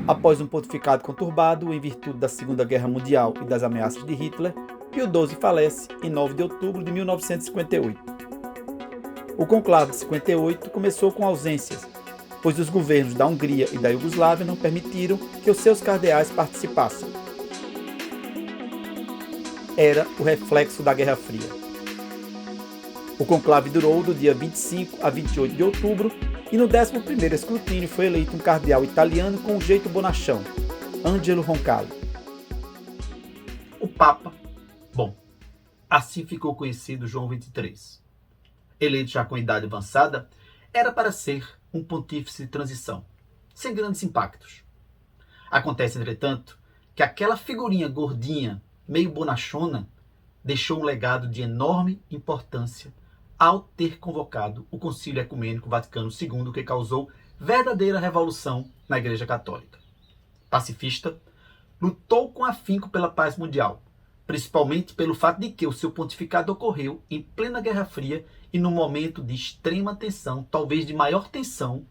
Após um pontificado conturbado em virtude da Segunda Guerra Mundial e das ameaças de Hitler, Pio XII falece em 9 de outubro de 1958. O conclave de 58 começou com ausências, pois os governos da Hungria e da Iugoslávia não permitiram que os seus cardeais participassem. Era o reflexo da Guerra Fria. O conclave durou do dia 25 a 28 de outubro e no 11º escrutínio foi eleito um cardeal italiano com um jeito bonachão, Angelo Roncalli. O Papa, assim ficou conhecido João XXIII. Eleito já com idade avançada, era para ser um pontífice de transição, sem grandes impactos. Acontece, entretanto, que aquela figurinha gordinha, meio bonachona, deixou um legado de enorme importância ao ter convocado o Concílio Ecumênico Vaticano II, que causou verdadeira revolução na Igreja Católica. Pacifista, lutou com afinco pela paz mundial, principalmente pelo fato de que o seu pontificado ocorreu em plena Guerra Fria e num momento de extrema tensão, talvez de maior tensão,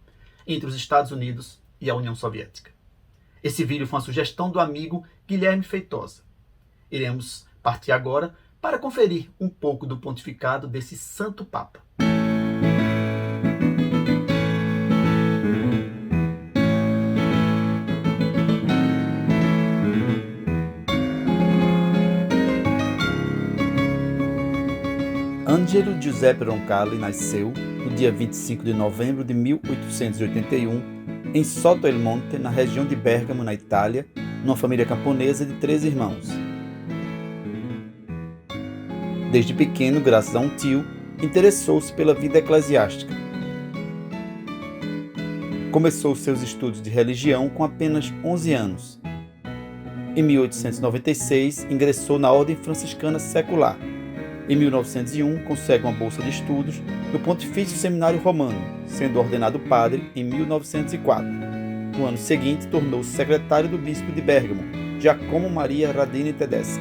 entre os Estados Unidos e a União Soviética. Esse vídeo foi uma sugestão do amigo Guilherme Feitosa. Iremos partir agora para conferir um pouco do pontificado desse Santo Papa. Angelo Giuseppe Roncalli nasceu no dia 25 de novembro de 1881 em Sotto il Monte, na região de Bergamo, na Itália, numa família camponesa de 3 irmãos. Desde pequeno, graças a um tio, interessou-se pela vida eclesiástica. Começou seus estudos de religião com apenas 11 anos. Em 1896, ingressou na Ordem Franciscana Secular. Em 1901, consegue uma bolsa de estudos no Pontifício Seminário Romano, sendo ordenado padre em 1904. No ano seguinte, tornou-se secretário do bispo de Bergamo, Giacomo Maria Radini Tedeschi.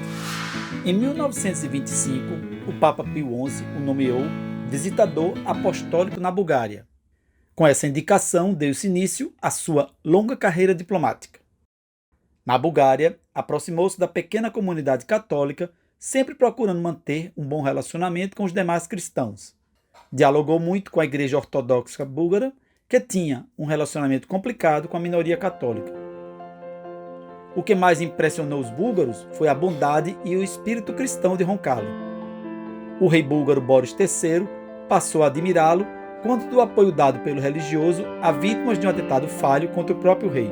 Em 1925, o Papa Pio XI o nomeou visitador apostólico na Bulgária. Com essa indicação, deu-se início à sua longa carreira diplomática. Na Bulgária, aproximou-se da pequena comunidade católica, sempre procurando manter um bom relacionamento com os demais cristãos. Dialogou muito com a Igreja Ortodoxa Búlgara, que tinha um relacionamento complicado com a minoria católica. O que mais impressionou os búlgaros foi a bondade e o espírito cristão de Roncalli. O rei búlgaro Boris III passou a admirá-lo quanto do apoio dado pelo religioso a vítimas de um atentado falho contra o próprio rei.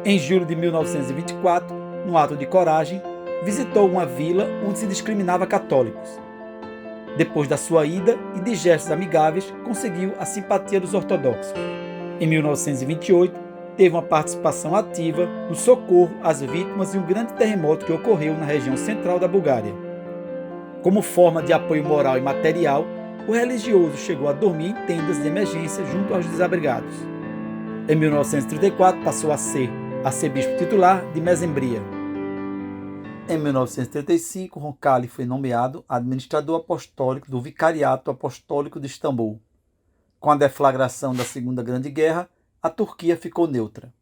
Em julho de 1924, num ato de coragem, visitou uma vila onde se discriminava católicos. Depois da sua ida e de gestos amigáveis, conseguiu a simpatia dos ortodoxos. Em 1928, teve uma participação ativa no socorro às vítimas de um grande terremoto que ocorreu na região central da Bulgária. Como forma de apoio moral e material, o religioso chegou a dormir em tendas de emergência junto aos desabrigados. Em 1934, passou a ser arcebispo titular de Mesembria. Em 1935, Roncalli foi nomeado administrador apostólico do Vicariato Apostólico de Istambul. Com a deflagração da Segunda Grande Guerra, a Turquia ficou neutra.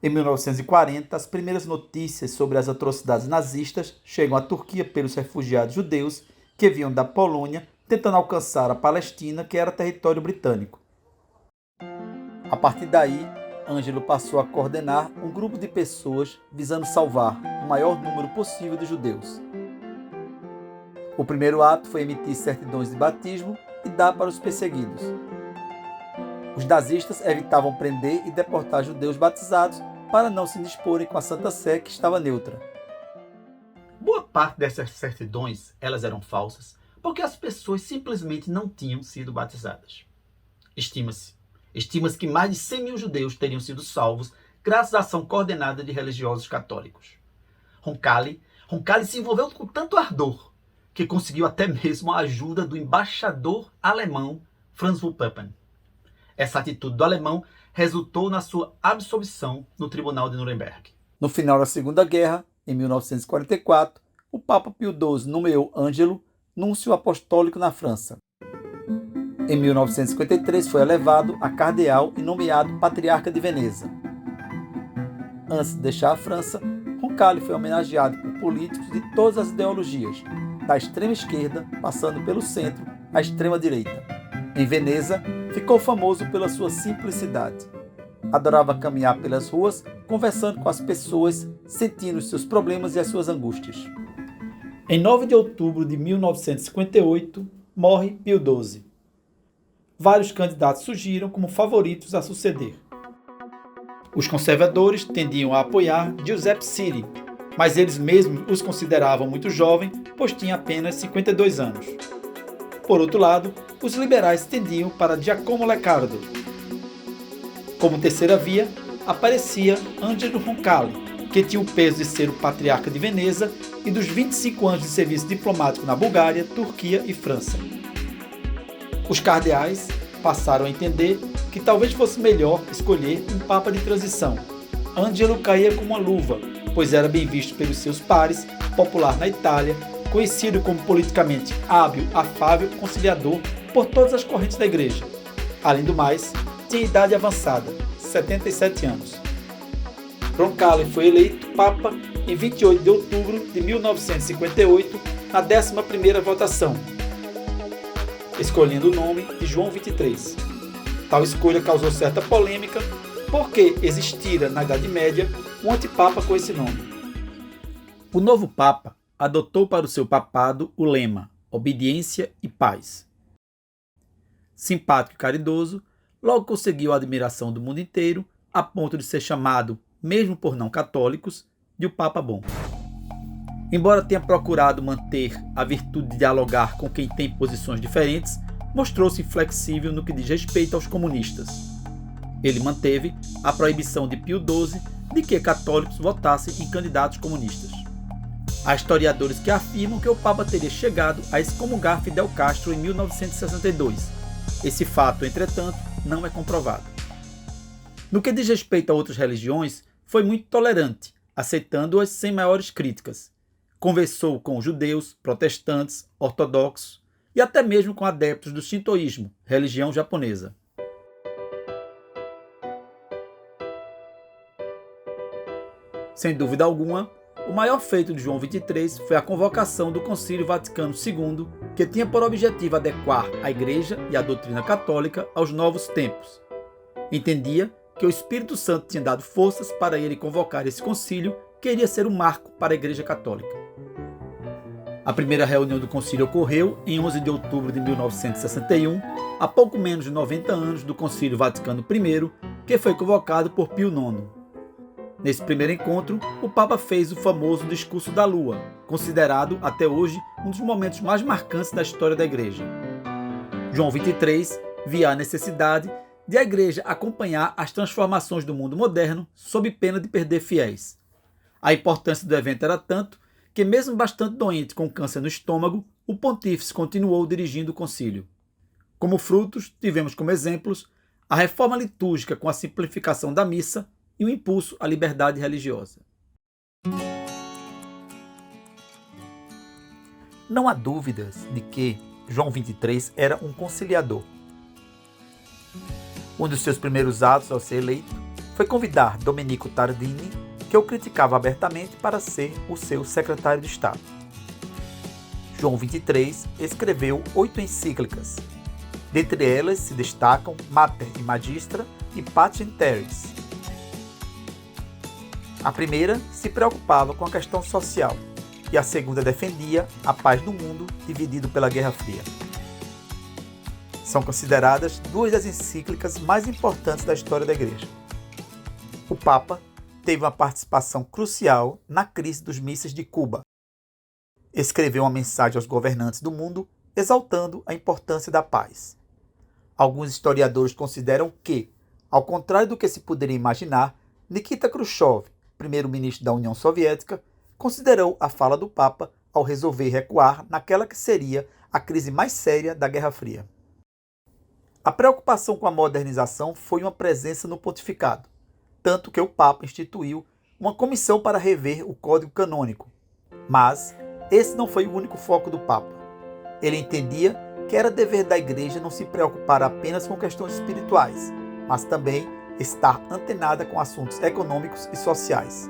Em 1940, as primeiras notícias sobre as atrocidades nazistas chegam à Turquia pelos refugiados judeus que vinham da Polônia tentando alcançar a Palestina, que era território britânico. A partir daí, Ângelo passou a coordenar um grupo de pessoas visando salvar o maior número possível de judeus. O primeiro ato foi emitir certidões de batismo e dar para os perseguidos. Os nazistas evitavam prender e deportar judeus batizados para não se indisporem com a Santa Sé, que estava neutra. Boa parte dessas certidões elas eram falsas, porque as pessoas simplesmente não tinham sido batizadas. Estima-se que mais de 100 mil judeus teriam sido salvos graças à ação coordenada de religiosos católicos. Roncalli se envolveu com tanto ardor que conseguiu até mesmo a ajuda do embaixador alemão Franz Wuppermann. Essa atitude do alemão resultou na sua absolvição no Tribunal de Nuremberg. No final da Segunda Guerra, em 1944, o Papa Pio XII nomeou Ângelo núncio apostólico na França. Em 1953 foi elevado a cardeal e nomeado patriarca de Veneza. Antes de deixar a França, Roncalli foi homenageado por políticos de todas as ideologias, da extrema esquerda, passando pelo centro, à extrema direita. Em Veneza, ficou famoso pela sua simplicidade. Adorava caminhar pelas ruas, conversando com as pessoas, sentindo os seus problemas e as suas angústias. Em 9 de outubro de 1958, morre Pio XII. Vários candidatos surgiram como favoritos a suceder. Os conservadores tendiam a apoiar Giuseppe Siri, mas eles mesmos os consideravam muito jovem, pois tinha apenas 52 anos. Por outro lado, os liberais tendiam para Giacomo Lecardo. Como terceira via, aparecia Angelo Roncalli, que tinha o peso de ser o patriarca de Veneza e dos 25 anos de serviço diplomático na Bulgária, Turquia e França. Os cardeais passaram a entender que talvez fosse melhor escolher um papa de transição. Angelo caía como uma luva, pois era bem visto pelos seus pares, popular na Itália, conhecido como politicamente hábil, afável, conciliador por todas as correntes da igreja. Além do mais, tinha idade avançada, 77 anos. Roncalli foi eleito papa em 28 de outubro de 1958, na 11ª votação, escolhendo o nome de João XXIII. Tal escolha causou certa polêmica, porque existira na Idade Média um antipapa com esse nome. O novo papa adotou para o seu papado o lema Obediência e Paz. Simpático e caridoso, logo conseguiu a admiração do mundo inteiro, a ponto de ser chamado, mesmo por não católicos, de o Papa Bom. Embora tenha procurado manter a virtude de dialogar com quem tem posições diferentes, mostrou-se inflexível no que diz respeito aos comunistas. Ele manteve a proibição de Pio XII de que católicos votassem em candidatos comunistas. Há historiadores que afirmam que o Papa teria chegado a excomungar Fidel Castro em 1962. Esse fato, entretanto, não é comprovado. No que diz respeito a outras religiões, foi muito tolerante, aceitando-as sem maiores críticas. Conversou com judeus, protestantes, ortodoxos e até mesmo com adeptos do shintoísmo, religião japonesa. Sem dúvida alguma, o maior feito de João XXIII foi a convocação do Concílio Vaticano II, que tinha por objetivo adequar a Igreja e a doutrina católica aos novos tempos. Entendia que o Espírito Santo tinha dado forças para ele convocar esse concílio, que iria ser um marco para a Igreja Católica. A primeira reunião do concílio ocorreu em 11 de outubro de 1961, a pouco menos de 90 anos do Concílio Vaticano I, que foi convocado por Pio IX. Nesse primeiro encontro, o Papa fez o famoso Discurso da Lua, considerado até hoje um dos momentos mais marcantes da história da Igreja. João XXIII via a necessidade de a Igreja acompanhar as transformações do mundo moderno sob pena de perder fiéis. A importância do evento era tanto que, mesmo bastante doente com câncer no estômago, o pontífice continuou dirigindo o concílio. Como frutos, tivemos como exemplos a reforma litúrgica com a simplificação da missa e o impulso à liberdade religiosa. Não há dúvidas de que João XXIII era um conciliador. Um dos seus primeiros atos ao ser eleito foi convidar Domenico Tardini, que o criticava abertamente, para ser o seu secretário de Estado. João XXIII escreveu 8 encíclicas. Dentre elas se destacam Mater e Magistra e Pacem Terris. A primeira se preocupava com a questão social e a segunda defendia a paz do mundo dividido pela Guerra Fria. São consideradas 2 das encíclicas mais importantes da história da Igreja. O Papa teve uma participação crucial na crise dos mísseis de Cuba. Escreveu uma mensagem aos governantes do mundo exaltando a importância da paz. Alguns historiadores consideram que, ao contrário do que se poderia imaginar, Nikita Khrushchev, primeiro-ministro da União Soviética, considerou a fala do Papa ao resolver recuar naquela que seria a crise mais séria da Guerra Fria. A preocupação com a modernização foi uma presença no pontificado, tanto que o Papa instituiu uma comissão para rever o Código Canônico. Mas esse não foi o único foco do Papa. Ele entendia que era dever da Igreja não se preocupar apenas com questões espirituais, mas também estar antenada com assuntos econômicos e sociais.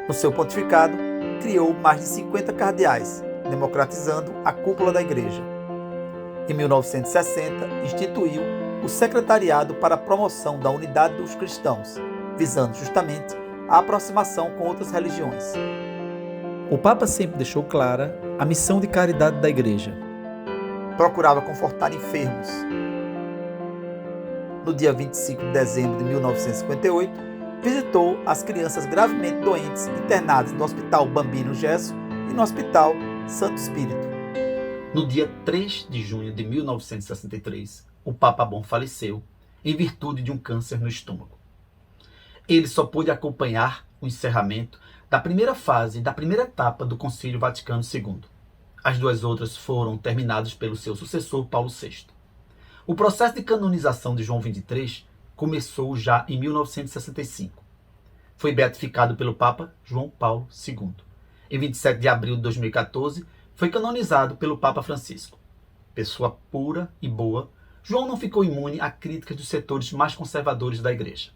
No seu pontificado, criou mais de 50 cardeais, democratizando a cúpula da Igreja. Em 1960, instituiu o Secretariado para a Promoção da Unidade dos Cristãos, visando justamente a aproximação com outras religiões. O Papa sempre deixou clara a missão de caridade da Igreja. Procurava confortar enfermos. No dia 25 de dezembro de 1958, visitou as crianças gravemente doentes internadas no Hospital Bambino Gesso e no Hospital Santo Espírito. No dia 3 de junho de 1963, o Papa Bom faleceu em virtude de um câncer no estômago. Ele só pôde acompanhar o encerramento da primeira fase, da primeira etapa do Concílio Vaticano II. As duas outras foram terminadas pelo seu sucessor, Paulo VI. O processo de canonização de João XXIII começou já em 1965. Foi beatificado pelo Papa João Paulo II. Em 27 de abril de 2014, foi canonizado pelo Papa Francisco. Pessoa pura e boa, João não ficou imune a críticas dos setores mais conservadores da Igreja.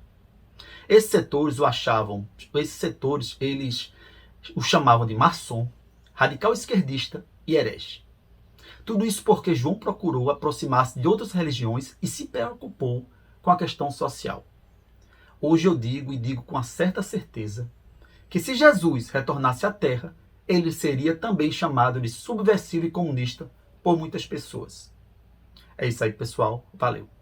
Esses setores eles o chamavam de maçom, radical esquerdista e herege. Tudo isso porque João procurou aproximar-se de outras religiões e se preocupou com a questão social. Hoje eu digo, e digo com uma certa certeza, que se Jesus retornasse à Terra, ele seria também chamado de subversivo e comunista por muitas pessoas. É isso aí, pessoal. Valeu!